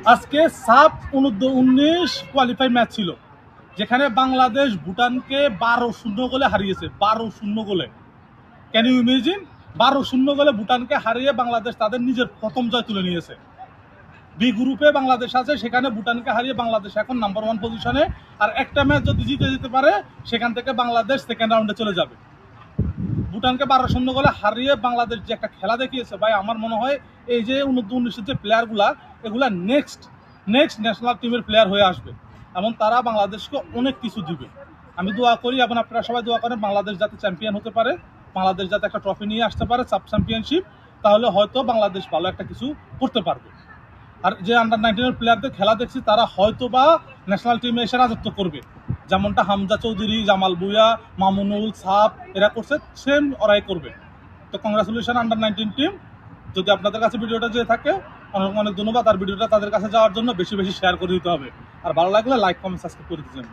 আজকে sub 19 qualify match ছিল, যেখানে বাংলাদেশ ভুটানকে 12-0 গোলে হারিয়েছে। 12-0 গোলে, ক্যান ইউ ইমেজিন? 12-0 গোলে ভুটানকে হারিয়ে বাংলাদেশ তাদের নিজের প্রথম জয় তুলে নিয়েছে। বি গ্রুপে বাংলাদেশ আছে, সেখানে ভুটানকে হারিয়ে বাংলাদেশ এখন নাম্বার 1 পজিশনে। আর একটা ম্যাচ যদি জিতে যেতে পারে, সেখান থেকে বাংলাদেশ সেকেন্ড রাউন্ডে চলে যাবে। ভুটানকে 12-0 গোলে হারিয়ে বাংলাদেশ যে একটা খেলা দেখিয়েছে ভাই, আমার মনে হয় এই যে 19 যে প্লেয়ারগুলা, এগুলা নেক্সট ন্যাশনাল টিমের প্লেয়ার হয়ে আসবে এবং তারা বাংলাদেশকে অনেক কিছু দিবে। আমি দোয়া করি এবং আপনারা সবাই দোয়া করেন বাংলাদেশ যাতে চ্যাম্পিয়ন হতে পারে, বাংলাদেশ যাতে একটা ট্রফি নিয়ে আসতে পারে, সাব চ্যাম্পিয়নশিপ। তাহলে হয়তো বাংলাদেশ ভালো একটা কিছু করতে পারবে। আর যে আন্ডার-19 প্লেয়ারদের খেলা দেখছি, তারা হয়তো বা ন্যাশনাল টিমে এসে রাজত্ব করবে, যেমনটা হামজা চৌধুরী, জামাল ভুঁইয়া, মামুনুল, সাপ এরা করছে, সেম ওরাই করবে। তো কংগ্রাচুলেশন আন্ডার-19 টিম। যদি আপনাদের কাছে ভিডিওটা যে থাকে, অনেক অনেক ধন্যবাদ। আর ভিডিওটা তাদের কাছে যাওয়ার জন্য বেশি বেশি শেয়ার করে দিতে হবে। আর ভালো লাগলে লাইক, কমেন্ট, সাবস্ক্রাইব করে দিতে